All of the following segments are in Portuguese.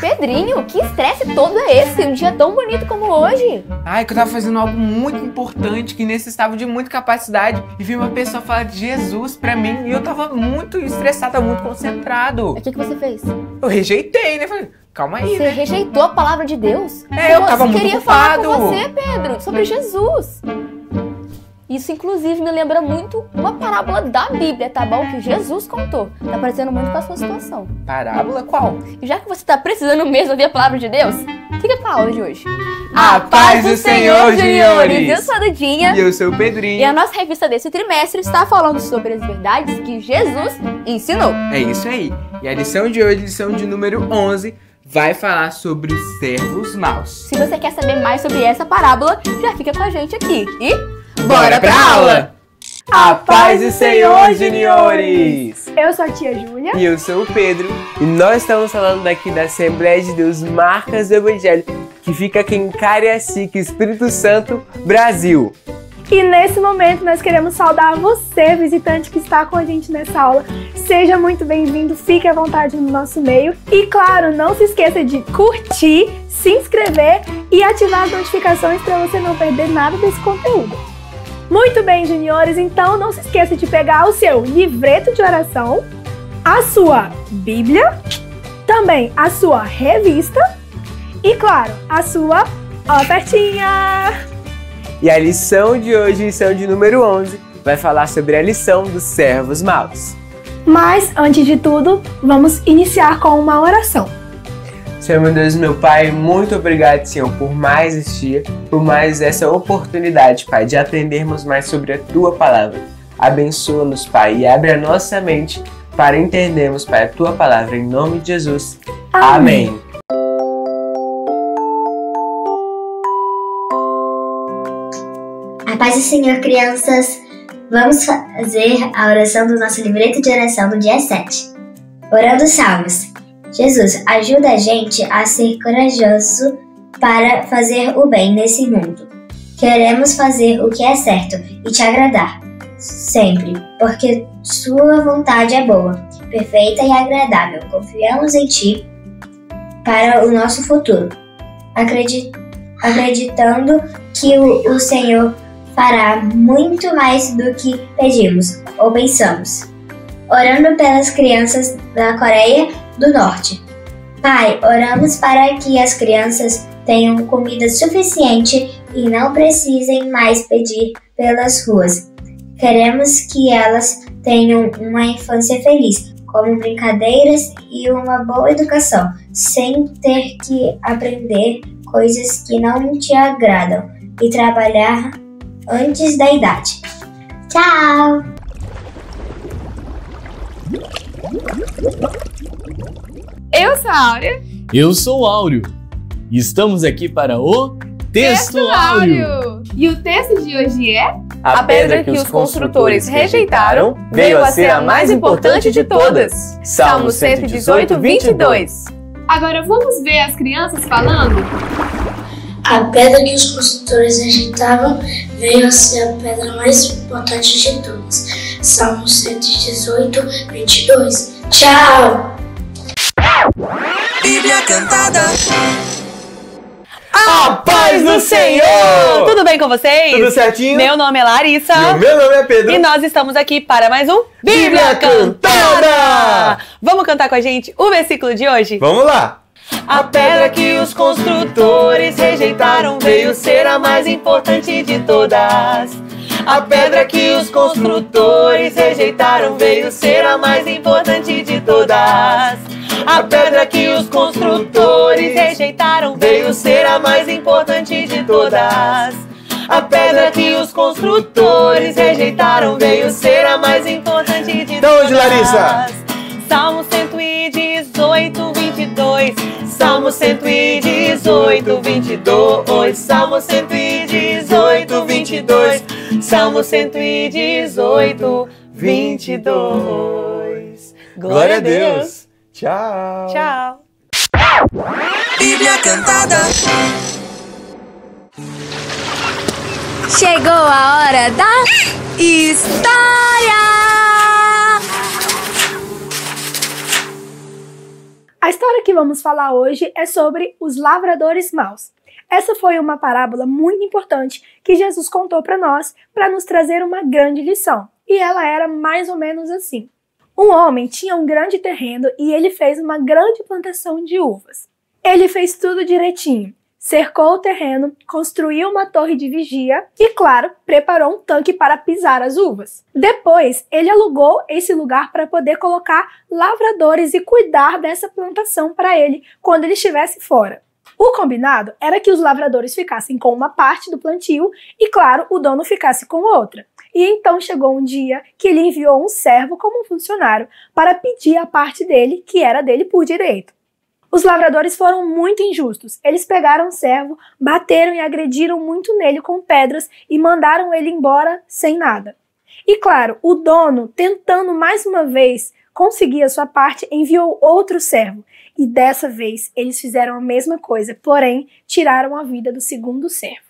Pedrinho, que estresse todo é esse? Um dia tão bonito como hoje. Ai, que eu tava fazendo algo muito importante, que necessitava de muita capacidade. E vi uma pessoa falar de Jesus pra mim e eu tava muito estressado, muito concentrado. O que você fez? Eu rejeitei, né? Falei, calma aí, Você né? rejeitou a palavra de Deus? Eu tava muito queria ocupado. falar com você, Pedro, sobre Jesus. Isso, inclusive, me lembra muito uma parábola da Bíblia, tá bom? Que Jesus contou. Tá parecendo muito com a sua situação. Parábola qual? E já que você tá precisando mesmo ouvir a palavra de Deus, fica pra aula de hoje. A paz do Senhor, juniores! Eu sou a Dudinha. E eu sou o Pedrinho. E a nossa revista desse trimestre está falando sobre as verdades que Jesus ensinou. É isso aí. E a lição de hoje, lição de número 11, vai falar sobre os servos maus. Se você quer saber mais sobre essa parábola, já fica com a gente aqui. E bora pra aula! A paz do Senhor, juniores! Eu sou a tia Júlia. E eu sou o Pedro. E nós estamos falando daqui da Assembleia de Deus Marcas do Evangelho, que fica aqui em Cariacica, Espírito Santo, Brasil. E nesse momento nós queremos saudar você, visitante que está com a gente nessa aula. Seja muito bem-vindo, fique à vontade no nosso meio. E claro, não se esqueça de curtir, se inscrever e ativar as notificações para você não perder nada desse conteúdo. Muito bem, juniores, então não se esqueça de pegar o seu livreto de oração, a sua Bíblia, também a sua revista e, claro, a sua ofertinha. E a lição de hoje, lição de número 11, vai falar sobre a lição dos servos maus. Mas, antes de tudo, vamos iniciar com uma oração. Senhor, meu Deus, meu Pai, muito obrigado, Senhor, por mais este dia, por mais essa oportunidade, Pai, de aprendermos mais sobre a Tua Palavra. Abençoa-nos, Pai, e abre a nossa mente para entendermos, Pai, a Tua Palavra, em nome de Jesus. Amém. A paz do Senhor, crianças! Vamos fazer a oração do nosso livreto de oração do dia 7. Orando os Salmos. Jesus, ajuda a gente a ser corajoso para fazer o bem nesse mundo. Queremos fazer o que é certo e te agradar, sempre, porque sua vontade é boa, perfeita e agradável. Confiamos em ti para o nosso futuro, acreditando que o Senhor fará muito mais do que pedimos ou pensamos. Orando pelas crianças da Coreia do Norte. Pai, oramos para que as crianças tenham comida suficiente e não precisem mais pedir pelas ruas. Queremos que elas tenham uma infância feliz, com brincadeiras e uma boa educação, sem ter que aprender coisas que não te agradam e trabalhar antes da idade. Tchau! eu sou a Áurea. Eu sou o Áureo. E estamos aqui para o Texto Áureo. E o texto de hoje é... A pedra que os construtores rejeitaram veio a ser a mais importante de todas. Salmo 118, 22. Agora vamos ver as crianças falando? A pedra que os construtores rejeitavam veio a ser a pedra mais importante de todas. Salmo 118, 22. Tchau! Bíblia cantada. A paz do Senhor! Tudo bem com vocês? Tudo certinho? Meu nome é Larissa. E o meu nome é Pedro. E nós estamos aqui para mais um Bíblia Cantada! Vamos cantar com a gente o versículo de hoje? Vamos lá! A pedra que os construtores rejeitaram veio ser a mais importante de todas. A pedra que os construtores rejeitaram veio ser a mais importante de todas. A pedra que os construtores rejeitaram veio ser a mais importante de todas. A pedra que os construtores rejeitaram veio ser a mais importante de todas. Onde, Larissa? Salmo 118, 22. Salmo 118, 22. Salmo 118, 22. Salmo 118, 22. Glória a Deus. Tchau. Tchau. Bíblia cantada. Chegou a hora da história! A história que vamos falar hoje é sobre os lavradores maus. Essa foi uma parábola muito importante que Jesus contou para nós para nos trazer uma grande lição. E ela era mais ou menos assim. Um homem tinha um grande terreno e ele fez uma grande plantação de uvas. Ele fez tudo direitinho. Cercou o terreno, construiu uma torre de vigia e, claro, preparou um tanque para pisar as uvas. Depois, ele alugou esse lugar para poder colocar lavradores e cuidar dessa plantação para ele quando ele estivesse fora. O combinado era que os lavradores ficassem com uma parte do plantio e, claro, o dono ficasse com outra. E então chegou um dia que ele enviou um servo como um funcionário para pedir a parte dele, que era dele por direito. Os lavradores foram muito injustos. Eles pegaram o servo, bateram e agrediram muito nele com pedras e mandaram ele embora sem nada. E claro, o dono, tentando mais uma vez conseguir a sua parte, enviou outro servo. E dessa vez eles fizeram a mesma coisa, porém tiraram a vida do segundo servo.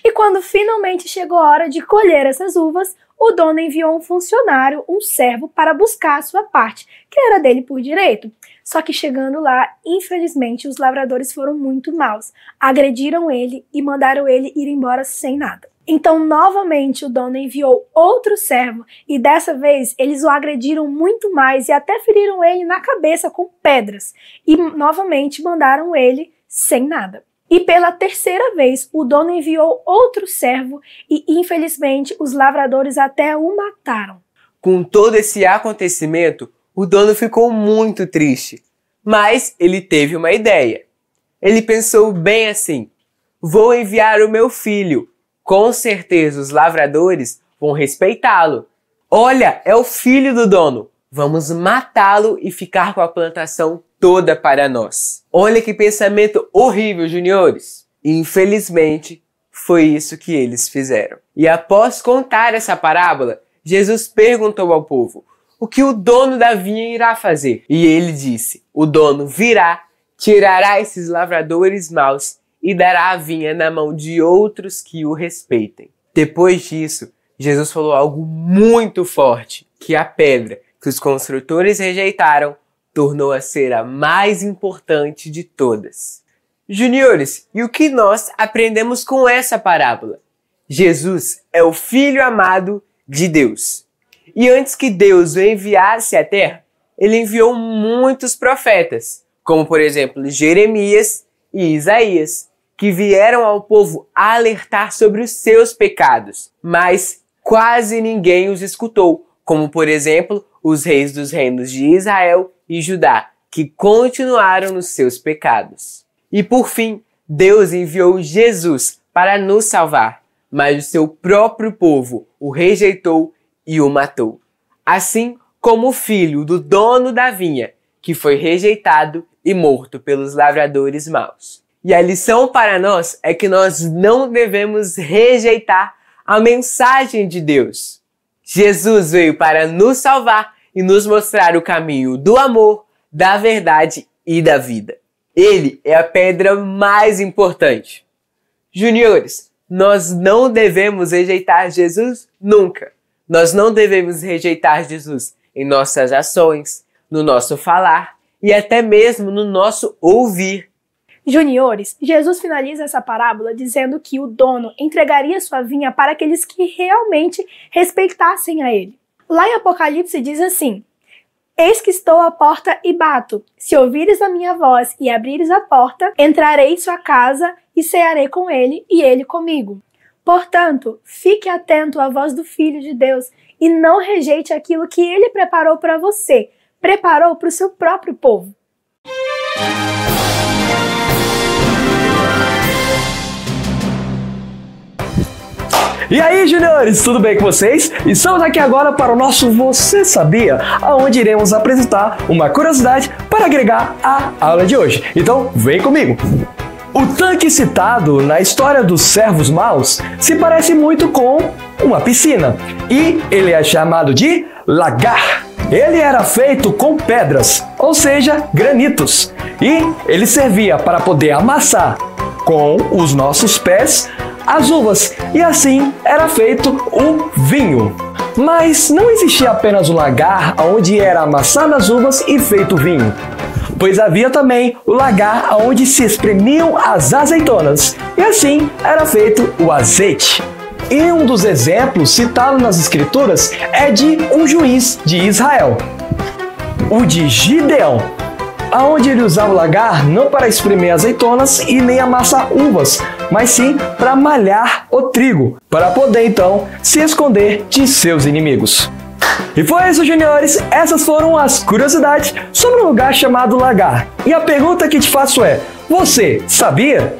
E quando finalmente chegou a hora de colher essas uvas, o dono enviou um funcionário, um servo, para buscar a sua parte, que era dele por direito. Só que chegando lá, infelizmente, os lavradores foram muito maus. Agrediram ele e mandaram ele ir embora sem nada. Então, novamente, o dono enviou outro servo e dessa vez eles o agrediram muito mais e até feriram ele na cabeça com pedras. E novamente mandaram ele sem nada. E pela terceira vez, o dono enviou outro servo e, infelizmente, os lavradores até o mataram. Com todo esse acontecimento, o dono ficou muito triste, mas ele teve uma ideia. Ele pensou bem assim: vou enviar o meu filho, com certeza os lavradores vão respeitá-lo. Olha, é o filho do dono, vamos matá-lo e ficar com a plantação toda para nós. Olha que pensamento horrível, juniores. Infelizmente, foi isso que eles fizeram. E após contar essa parábola, Jesus perguntou ao povo: o que o dono da vinha irá fazer? E ele disse: o dono virá, tirará esses lavradores maus e dará a vinha na mão de outros que o respeitem. Depois disso, Jesus falou algo muito forte, que a pedra que os construtores rejeitaram tornou a ser a mais importante de todas. Juniores, e o que nós aprendemos com essa parábola? Jesus é o Filho amado de Deus. E antes que Deus o enviasse à terra, ele enviou muitos profetas, como por exemplo Jeremias e Isaías, que vieram ao povo alertar sobre os seus pecados, mas quase ninguém os escutou, como por exemplo os reis dos reinos de Israel e Judá, que continuaram nos seus pecados. E por fim, Deus enviou Jesus para nos salvar, mas o seu próprio povo o rejeitou e o matou. Assim como o filho do dono da vinha, que foi rejeitado e morto pelos lavradores maus. E a lição para nós é que nós não devemos rejeitar a mensagem de Deus. Jesus veio para nos salvar e nos mostrar o caminho do amor, da verdade e da vida. Ele é a pedra mais importante. Juniores, nós não devemos rejeitar Jesus nunca. Nós não devemos rejeitar Jesus em nossas ações, no nosso falar e até mesmo no nosso ouvir. Juniores, Jesus finaliza essa parábola dizendo que o dono entregaria sua vinha para aqueles que realmente respeitassem a ele. Lá em Apocalipse diz assim: eis que estou à porta e bato. Se ouvires a minha voz e abrires a porta, entrarei em sua casa e cearei com ele e ele comigo. Portanto, fique atento à voz do Filho de Deus e não rejeite aquilo que ele preparou para você, preparou para o seu próprio povo. E aí, juniores, tudo bem com vocês? Estamos aqui agora para o nosso Você Sabia?, onde iremos apresentar uma curiosidade para agregar à aula de hoje. Então, vem comigo! O tanque citado na história dos servos maus se parece muito com uma piscina e ele é chamado de lagar. Ele era feito com pedras, ou seja, granitos, e ele servia para poder amassar com os nossos pés as uvas, e assim era feito o vinho. Mas não existia apenas o lagar onde era amassado as uvas e feito o vinho. pois havia também o lagar onde se espremiam as azeitonas, e assim era feito o azeite. E um dos exemplos citados nas escrituras é de um juiz de Israel, o de Gideão, aonde ele usava o lagar não para espremer azeitonas e nem amassar uvas, mas sim para malhar o trigo, para poder então se esconder de seus inimigos. E foi isso, juniores, essas foram as curiosidades sobre um lugar chamado lagar. E a pergunta que te faço é, você sabia?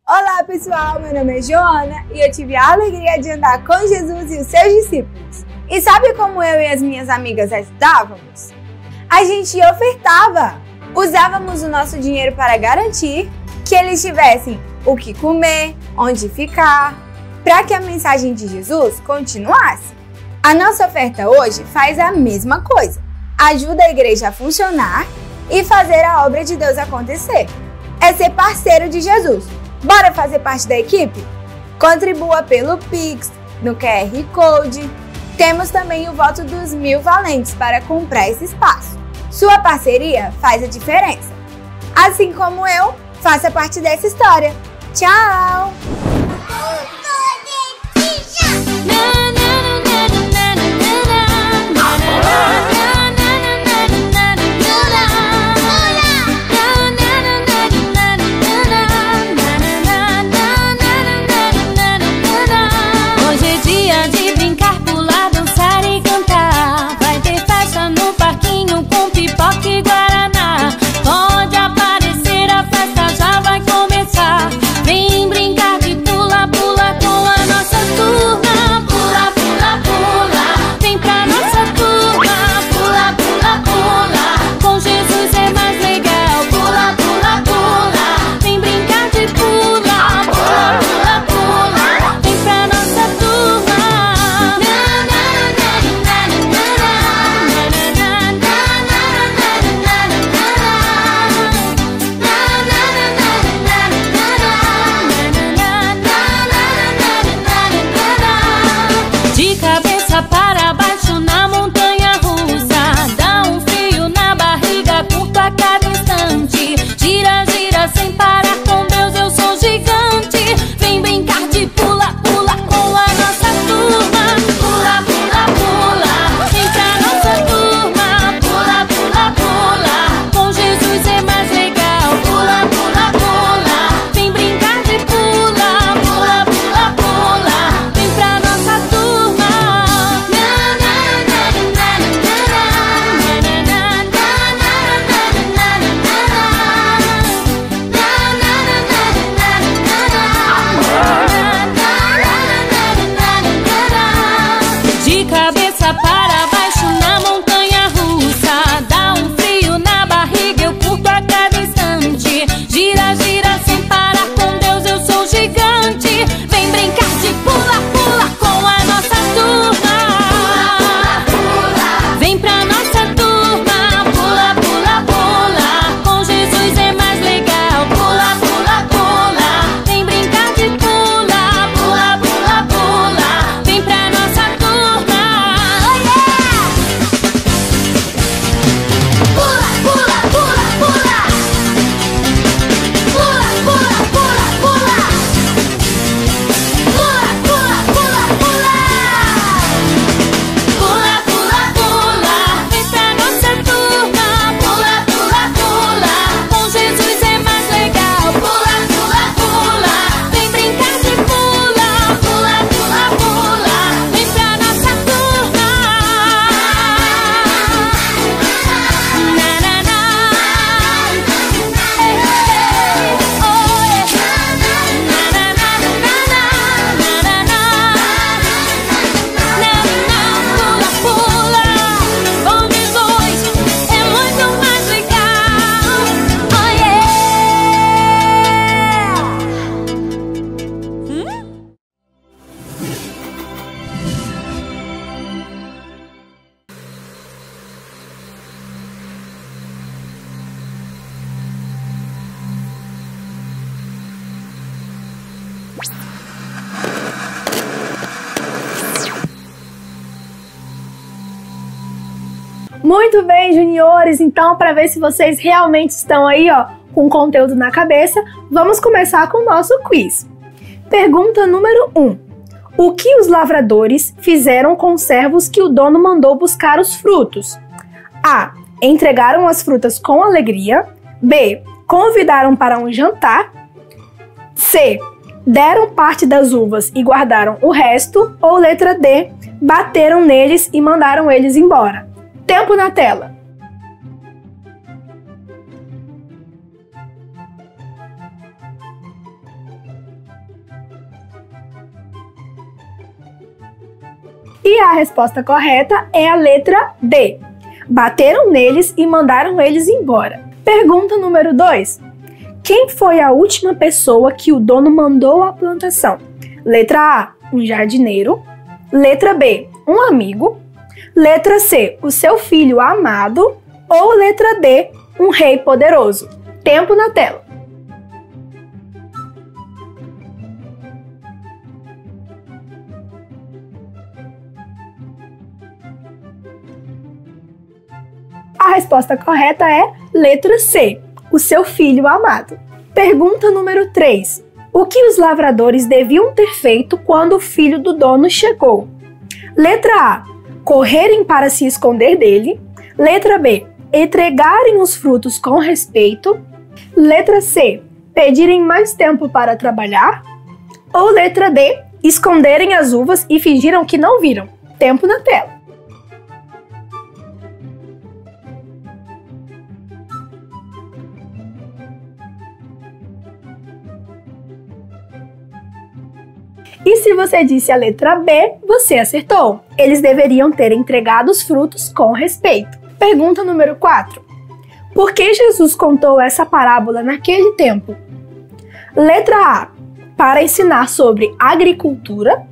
Olá pessoal, meu nome é Joana e eu tive a alegria de andar com Jesus e os seus discípulos. E sabe como eu e as minhas amigas ajudávamos? A gente ofertava! Usávamos o nosso dinheiro para garantir que eles tivessem o que comer, onde ficar, para que a mensagem de Jesus continuasse. A nossa oferta hoje faz a mesma coisa. Ajuda a igreja a funcionar e fazer a obra de Deus acontecer. É ser parceiro de Jesus. Bora fazer parte da equipe? Contribua pelo Pix, no QR Code. Temos também o voto dos 1000 valentes para comprar esse espaço. Sua parceria faz a diferença. Assim como eu, faça parte dessa história. Tchau! Muito bem, juniores. Então, para ver se vocês realmente estão aí, ó, com conteúdo na cabeça, vamos começar com o nosso quiz. Pergunta número 1. O que os lavradores fizeram com os servos que o dono mandou buscar os frutos? A. Entregaram as frutas com alegria. B. Convidaram para um jantar. C. Deram parte das uvas e guardaram o resto. Ou letra D. Bateram neles e mandaram eles embora. Tempo na tela. E a resposta correta é a letra D. Bateram neles e mandaram eles embora. Pergunta número 2. Quem foi a última pessoa que o dono mandou à plantação? Letra A, um jardineiro. Letra B, um amigo. Letra C, o seu filho amado. Ou letra D, um rei poderoso. Tempo na tela. A resposta correta é letra C, o seu filho amado. Pergunta número 3. O que os lavradores deviam ter feito quando o filho do dono chegou? Letra A, correrem para se esconder dele. Letra B, entregarem os frutos com respeito. Letra C, pedirem mais tempo para trabalhar. Ou letra D, esconderem as uvas e fingiram que não viram. Tempo na tela. E se você disse a letra B, você acertou. Eles deveriam ter entregado os frutos com respeito. Pergunta número 4. Por que Jesus contou essa parábola naquele tempo? Letra A, para ensinar sobre agricultura.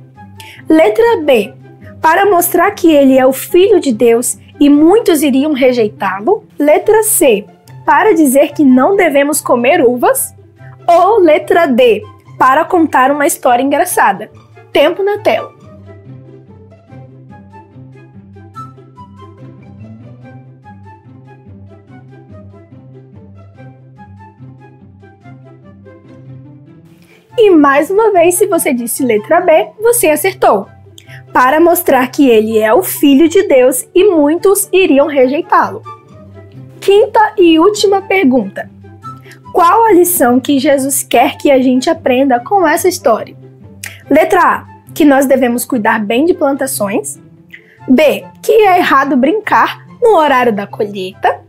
Letra B, para mostrar que ele é o Filho de Deus e muitos iriam rejeitá-lo. Letra C, para dizer que não devemos comer uvas. Ou letra D, para contar uma história engraçada. Tempo na tela. E mais uma vez, se você disse letra B, você acertou. Para mostrar que ele é o Filho de Deus e muitos iriam rejeitá-lo. Quinta e última pergunta. Qual a lição que Jesus quer que a gente aprenda com essa história? Letra A, que nós devemos cuidar bem de plantações. B, que é errado brincar no horário da colheita.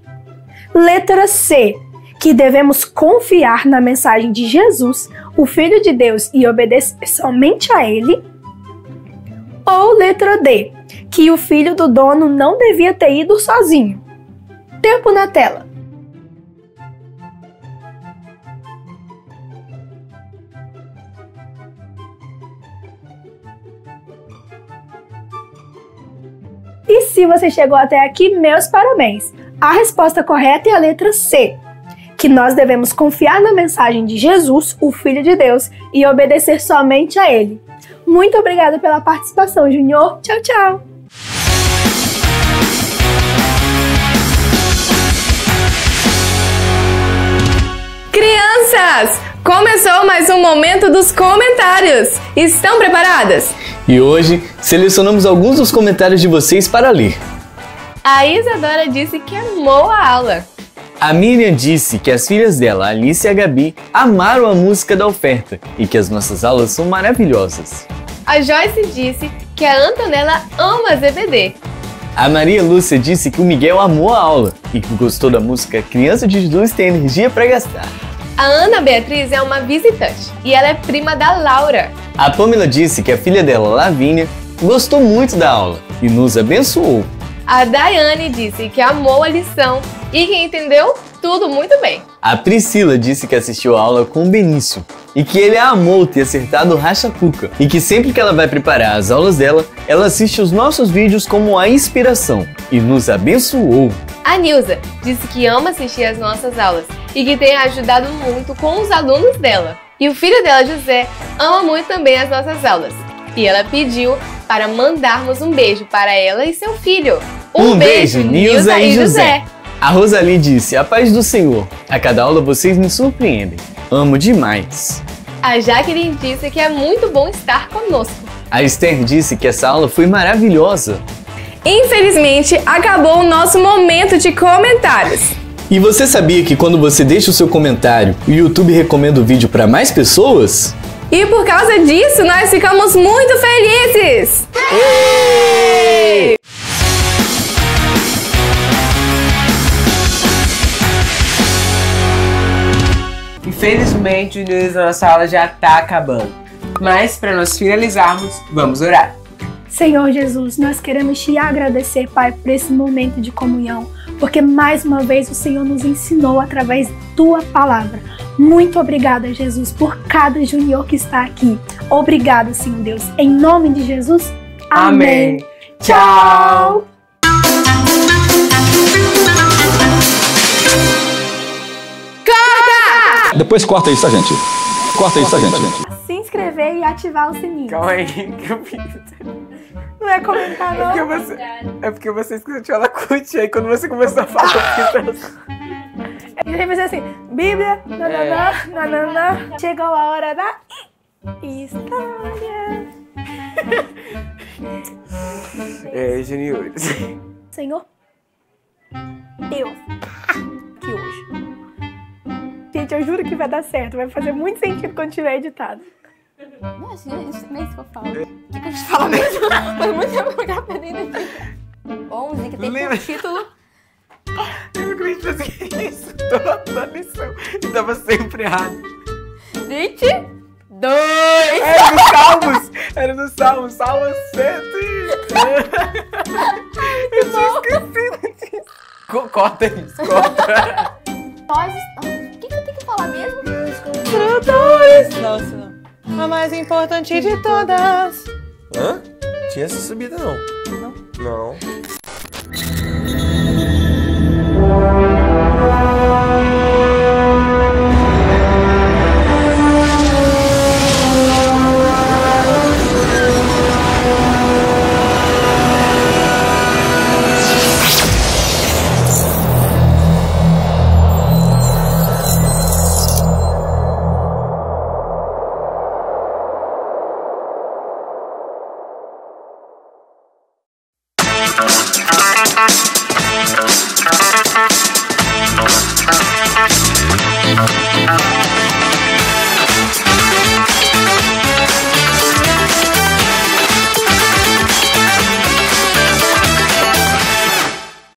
Letra C, que devemos confiar na mensagem de Jesus, o Filho de Deus, e obedecer somente a Ele. Ou letra D, que o filho do dono não devia ter ido sozinho. Tempo na tela. E se você chegou até aqui, meus parabéns! A resposta correta é a letra C, que nós devemos confiar na mensagem de Jesus, o Filho de Deus, e obedecer somente a Ele. Muito obrigada pela participação, Junior. Tchau, tchau! Crianças! Começou mais um momento dos comentários. Estão preparadas? E hoje selecionamos alguns dos comentários de vocês para ler. A Isadora disse que amou a aula. A Miriam disse que as filhas dela, Alice e a Gabi, amaram a música da oferta e que as nossas aulas são maravilhosas. A Joyce disse que a Antonella ama ZBD. A Maria Lúcia disse que o Miguel amou a aula e que gostou da música Criança de Jesus Tem Energia para Gastar. A Ana Beatriz é uma visitante e ela é prima da Laura. A Pamela disse que a filha dela, Lavínia, gostou muito da aula e nos abençoou. A Daiane disse que amou a lição e que entendeu tudo muito bem. A Priscila disse que assistiu a aula com o Benício e que ele a amou ter acertado o racha-cuca e que sempre que ela vai preparar as aulas dela, ela assiste os nossos vídeos como a inspiração e nos abençoou. A Nilza disse que ama assistir as nossas aulas e que tem ajudado muito com os alunos dela. E o filho dela, José, ama muito também as nossas aulas. E ela pediu para mandarmos um beijo para ela e seu filho. Um beijo, Nilza e José. A Rosalie disse: a paz do Senhor. A cada aula vocês me surpreendem. Amo demais. A Jaqueline disse que é muito bom estar conosco. A Esther disse que essa aula foi maravilhosa. Infelizmente, acabou o nosso momento de comentários. E você sabia que quando você deixa o seu comentário, o YouTube recomenda o vídeo para mais pessoas? E por causa disso, nós ficamos muito felizes! Ei! Infelizmente, o News da nossa aula já está acabando. Mas, para nós finalizarmos, vamos orar. Senhor Jesus, nós queremos te agradecer, Pai, por esse momento de comunhão, porque mais uma vez o Senhor nos ensinou através da tua palavra. Muito obrigada, Jesus, por cada junior que está aqui. Obrigada, Senhor Deus. Em nome de Jesus, amém. Tchau! Depois corta isso, tá, gente? Corta isso, tá, gente? Se inscrever e ativar o sininho. Calma aí, que eu fiz. Não é comentar, não. É porque você escutou ela curte, aí quando você começou a falar, eu fiz E a gente vai assim, Bíblia, nananã, nananã, chegou a hora da história. juniores. Senhor Deus, que hoje. Gente, eu juro que vai dar certo, vai fazer muito sentido quando tiver editado. Não, isso nem isso que eu falo. O que a gente fala mesmo? Faz muito tempo que eu tava perdendo aqui. 11, que tem como título. Eu não acredito que isso toda a lição. E tava sempre errado. 22! Era no Salmos. Salmo 100. Eu tinha esquecido disso. Corta isso, corta. O que eu tenho que falar mesmo? Construtores. Não. A mais importante de todas. Hã? Tinha essa subida, não. Não. Thank you.